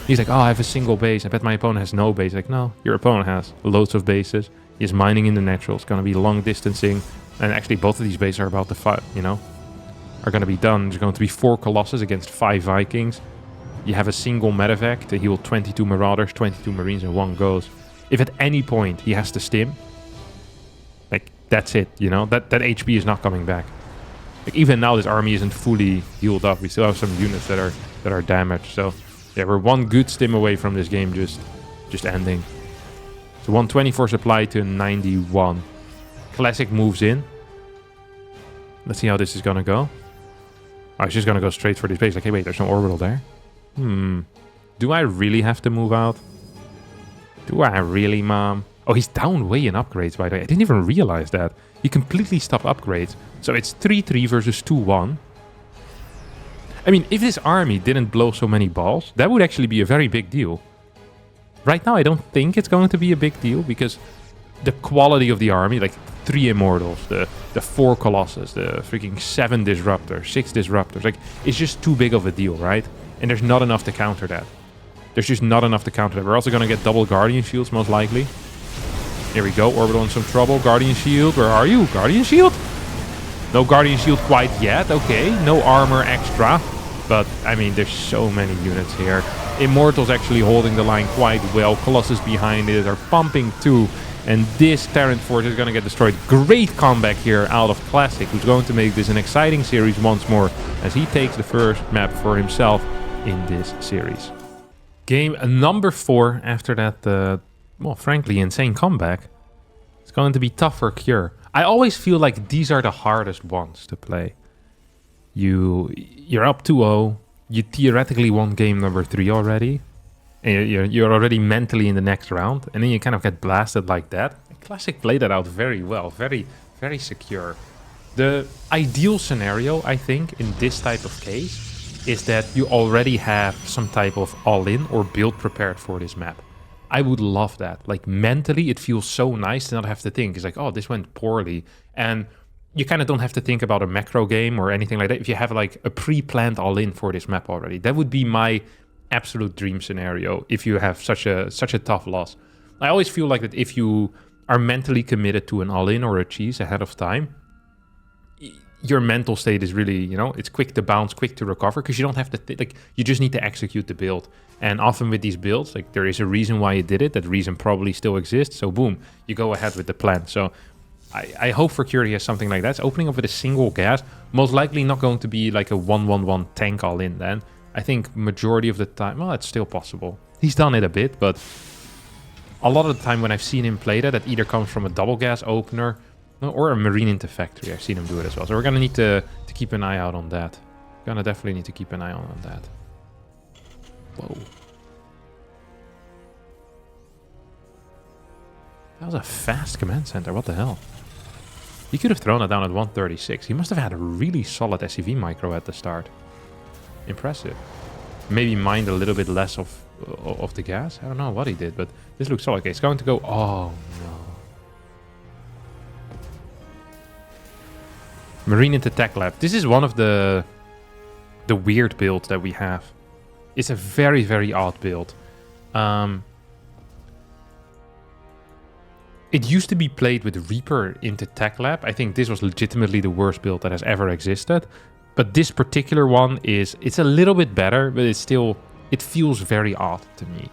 He's like, oh, I have a single base. I bet my opponent has no base. Like, no, your opponent has loads of bases. He's mining in the natural. It's going to be long distancing. And actually, both of these bases are about to fight, you know, are going to be done. There's going to be 4 Colossus against 5 Vikings. You have a single medevac to heal 22 Marauders, 22 Marines, and 1 Ghost. If at any point he has to stim, like, that's it, you know? That HP is not coming back. Like, even now, this army isn't fully healed up. We still have some units that are damaged. So, yeah, we're 1 good stim away from this game just ending. So 124 supply to 91. Classic moves in. Let's see how this is going to go. Oh, he's just going to go straight for this base. Like, hey, wait, there's no orbital there. Do I really have to move out? Do I really, Mom? Oh, he's down way in upgrades, by the way. I didn't even realize that. He completely stopped upgrades. So it's 3-3 versus 2-1. I mean, if this army didn't blow so many balls, that would actually be a very big deal. Right now, I don't think it's going to be a big deal, because the quality of the army, like 3 Immortals, the 4 Colossus, the freaking 7 Disruptors, 6 Disruptors, like, it's just too big of a deal, right? And there's not enough to counter that. There's just not enough to counter that. We're also going to get double Guardian Shields, most likely. Here we go. Orbital in some trouble. Guardian Shield. Where are you? Guardian Shield? No Guardian Shield quite yet. Okay. No armor extra. But, I mean, there's so many units here. Immortal's actually holding the line quite well. Colossus behind it are pumping too. And this Terran Force is going to get destroyed. Great comeback here out of Classic, who's going to make this an exciting series once more as he takes the first map for himself in this series. Game number 4 after that, well, frankly, insane comeback. It's going to be tough for Cure. I always feel like these are the hardest ones to play. You're up 2-0. You theoretically won game number 3 already. And you're already mentally in the next round. And then you kind of get blasted like that. Classic played that out very well. Very, very secure. The ideal scenario, I think, in this type of case is that you already have some type of all-in or build prepared for this map. I would love that. Like, mentally, it feels so nice to not have to think. It's like, oh, this went poorly. And you kind of don't have to think about a macro game or anything like that. If you have like a pre-planned all-in for this map already, that would be my absolute dream scenario if you have such a tough loss. I always feel like that if you are mentally committed to an all-in or a cheese ahead of time, your mental state is really, you know, it's quick to bounce, quick to recover, because you don't have to, like, you just need to execute the build. And often with these builds, like, there is a reason why you did it. That reason probably still exists. So boom, you go ahead with the plan. So I hope for Curie has something like that. It's opening up with a single gas. Most likely not going to be like a 1-1-1 tank all in then. I think majority of the time, well, it's still possible. He's done it a bit, but a lot of the time when I've seen him play that, it either comes from a double gas opener or a marine into factory. I've seen him do it as well. So we're going to need to keep an eye out on that. Going to definitely need to keep an eye on that. Whoa. That was a fast command center. What the hell? He could have thrown it down at 136. He must have had a really solid SCV micro at the start. Impressive. Maybe mined a little bit less of the gas. I don't know what he did, but this looks solid. Okay, it's going to go... Oh, no. Marine into Tech Lab. This is one of the weird builds that we have. It's a very, very odd build. It used to be played with Reaper into Tech Lab. I think this was legitimately the worst build that has ever existed. But this particular one it's a little bit better, but it feels very odd to me.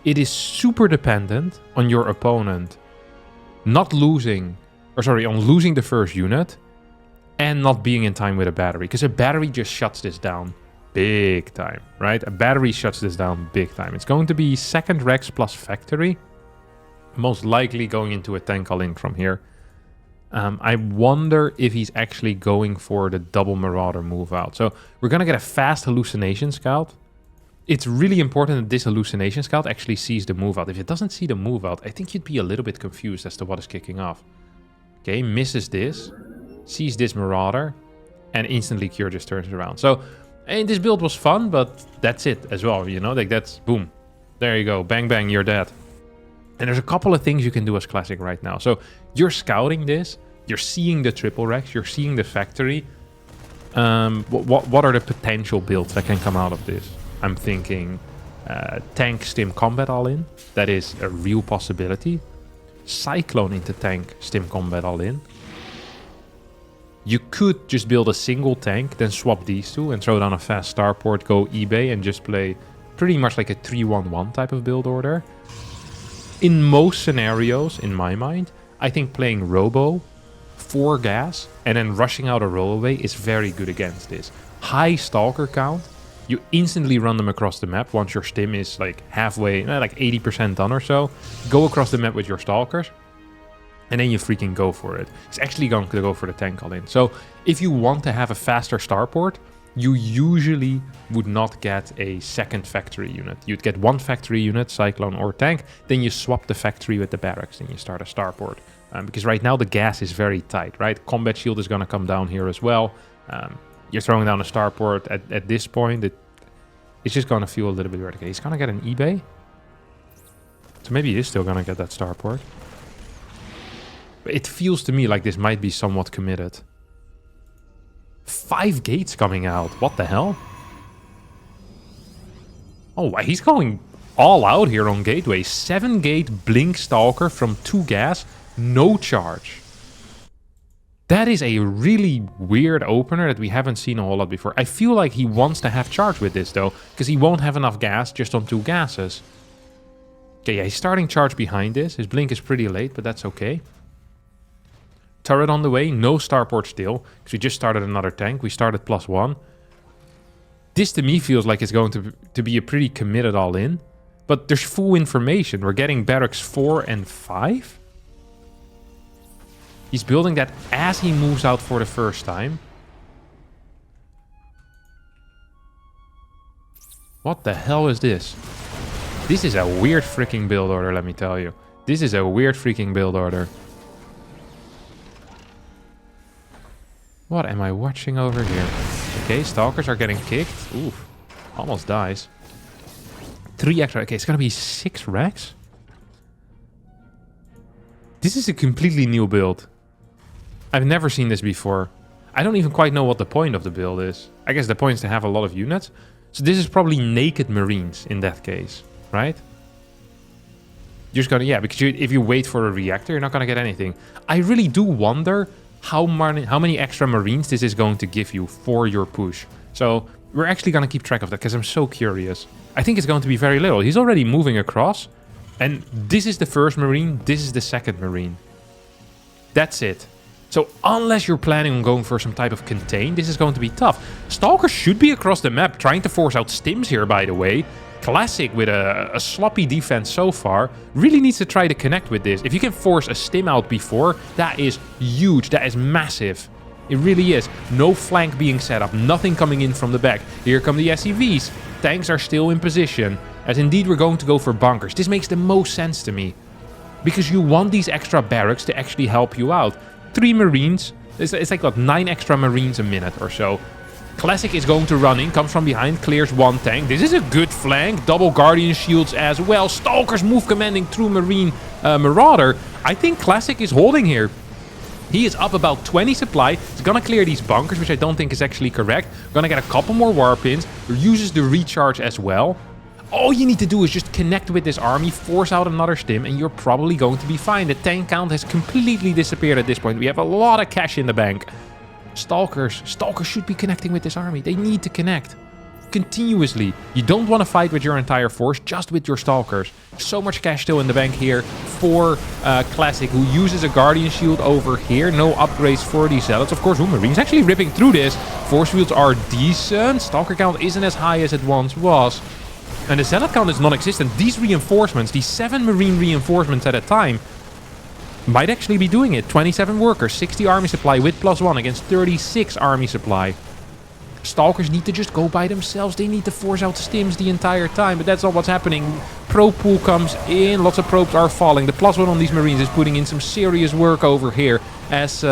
It is super dependent on your opponent on losing the first unit and not being in time with a battery. Because a battery just shuts this down big time, right? A battery shuts this down big time. It's going to be second Rex plus factory. Most likely going into a tank all-in from here. I wonder if he's actually going for the double Marauder move out. So we're going to get a fast Hallucination Scout. It's really important that this Hallucination Scout actually sees the move out. If it doesn't see the move out, I think you'd be a little bit confused as to what is kicking off. Okay, misses this, sees this Marauder, and instantly Cure just turns around. So, and this build was fun, but that's it as well, you know? Like, that's, boom. There you go, bang bang, you're dead. And there's a couple of things you can do as Classic right now. So you're scouting this, you're seeing the triple Rex, you're seeing the factory. What are the potential builds that can come out of this? I'm thinking tank stim combat all in. That is a real possibility. Cyclone into tank stim combat all in. You could just build a single tank, then swap these two and throw down a fast starport, go eBay and just play pretty much like a 3-1-1 type of build order. In most scenarios, in my mind, I think playing Robo, 4 gas, and then rushing out a rollaway is very good against this. High Stalker count, you instantly run them across the map once your stim is like halfway, like 80% done or so. Go across the map with your Stalkers, and then you freaking go for it. It's actually going to go for the tank all in. So if you want to have a faster starport, you usually would not get a second factory unit. You'd get one factory unit, Cyclone or tank, then you swap the factory with the barracks, and you start a starport. Because right now the gas is very tight, right? Combat shield is going to come down here as well. You're throwing down a starport at this point. It's just going to feel a little bit weird. Okay, he's going to get an eBay. So maybe he is still going to get that starport. But it feels to me like this might be somewhat committed. 5 gates coming out. What the hell? Oh, he's going all out here on gateway. 7-gate blink stalker from 2 gas. No charge. That is a really weird opener that we haven't seen a whole lot before. I feel like he wants to have charge with this though, because he won't have enough gas just on 2 gases. Okay, yeah, he's starting charge behind this. His blink is pretty late, but that's okay. Turret on the way, no starport still, because we just started another tank. We started +1. This to me feels like it's going to be a pretty committed all-in. But there's full information. We're getting barracks 4 and 5. He's building that as he moves out for the first time. What the hell is this? This is a weird freaking build order, let me tell you. This is a weird freaking build order. What am I watching over here? Okay, stalkers are getting kicked. Oof, almost dies. 3 extra. Okay, it's gonna be 6 Rax. This is a completely new build. I've never seen this before. I don't even quite know what the point of the build is. I guess the point is to have a lot of units. So this is probably naked Marines in that case, right? You're just gonna, yeah, because if you wait for a reactor, you're not gonna get anything. I really do wonder how many extra Marines this is going to give you for your push. So we're actually gonna keep track of that because I'm so curious. I think it's going to be very little. He's already moving across. And this is the first Marine, this is the second Marine. That's it. So unless you're planning on going for some type of contain, this is going to be tough. Stalkers should be across the map, trying to force out stims here, by the way. Classic with a sloppy defense so far. Really needs to try to connect with this. If you can force a stim out before, that is huge. That is massive. It really is. No flank being set up. Nothing coming in from the back. Here come the SCVs. Tanks are still in position. As indeed we're going to go for bunkers. This makes the most sense to me. Because you want these extra barracks to actually help you out. 3 Marines. It's like, what, 9 extra Marines a minute or so. Classic is going to run in, comes from behind, clears 1 tank. This is a good flank. Double Guardian shields as well. Stalkers move commanding through Marauder. I think Classic is holding here. He is up about 20 supply. He's gonna clear these bunkers, which I don't think is actually correct. Gonna get a couple more warpins. Uses the recharge as well. All you need to do is just connect with this army, force out another stim, and you're probably going to be fine. The tank count has completely disappeared at this point. We have a lot of cash in the bank. Stalkers should be connecting with this army. They need to connect continuously. You don't want to fight with your entire force, just with your Stalkers. So much cash still in the bank here for Classic, who uses a Guardian Shield over here. No upgrades for these Zealots. Of course, Marines actually ripping through this. Force fields are decent. Stalker count isn't as high as it once was. And the Zealot count is non-existent. These reinforcements, these 7 Marine reinforcements at a time, might actually be doing it. 27 workers, 60 army supply with +1 against 36 army supply. Stalkers need to just go by themselves. They need to force out stims the entire time, but that's not what's happening. Probe pool comes in. Lots of probes are falling. The +1 on these Marines is putting in some serious work over here as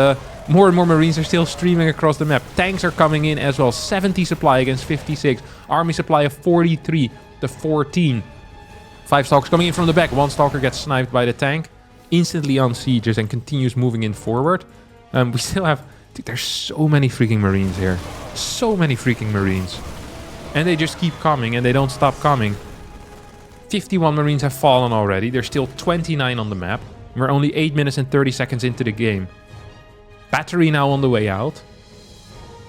more and more Marines are still streaming across the map. Tanks are coming in as well. 70 supply against 56. Army supply of 43 to 14. 5 Stalkers coming in from the back. 1 Stalker gets sniped by the tank. Instantly unsieges and continues moving in forward. We still have... Dude, there's so many freaking Marines here. So many freaking Marines. And they just keep coming and they don't stop coming. 51 Marines have fallen already. There's still 29 on the map. We're only 8 minutes and 30 seconds into the game. Battery now on the way out.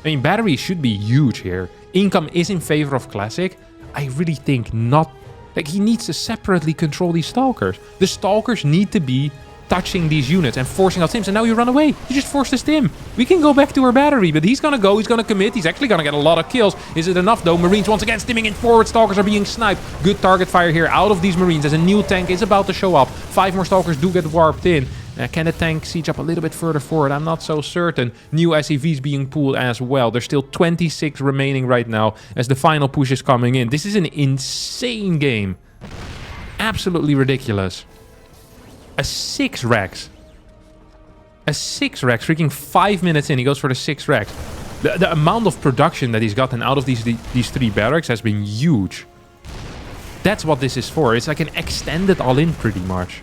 I mean, battery should be huge here. Income is in favor of Classic. I really think not. Like, he needs to separately control these Stalkers. The Stalkers need to be touching these units and forcing out stims. And now you run away. You just forced a stim. We can go back to our battery, but he's gonna go. He's gonna commit. He's actually gonna get a lot of kills. Is it enough, though? Marines once again stimming in forward. Stalkers are being sniped. Good target fire here out of these Marines as a new tank is about to show up. 5 more Stalkers do get warped in. Can the tank siege up a little bit further forward? I'm not so certain. New SCVs being pulled as well. There's still 26 remaining right now as the final push is coming in. This is an insane game. Absolutely ridiculous. A 6 Rax. A 6 Rax. Freaking 5 minutes in, he goes for the 6 Rax. The amount of production that he's gotten out of these 3 barracks has been huge. That's what this is for. It's like an extended all-in pretty much.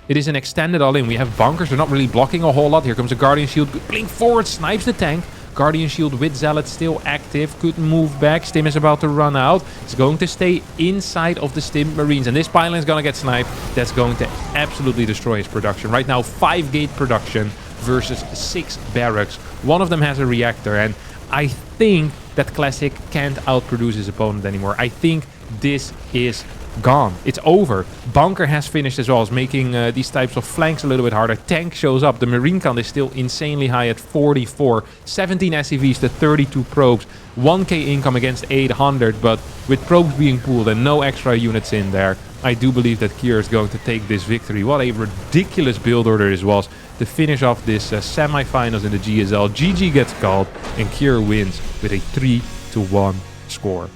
It is an extended all-in. We have bunkers. They're not really blocking a whole lot. Here comes a Guardian Shield. Blink forward. Snipes the tank. Guardian Shield with Zealot still active. Couldn't move back. Stim is about to run out. It's going to stay inside of the Stim Marines. And this pylon is going to get sniped. That's going to absolutely destroy his production. Right now, 5 gate production. versus 6 barracks. One of them has a reactor, and I think that Classic can't outproduce his opponent anymore. I think this is gone. It's over. Bunker has finished as well, is making these types of flanks a little bit harder. Tank shows up. The Marine count is still insanely high at 44. 17 SCVs to 32 probes. 1k income against 800, but with probes being pooled and no extra units in there, I do believe that Kier is going to take this victory. What a ridiculous build order this was to finish off this semi-finals in the GSL. GG gets called and Kier wins with a 3-1 score.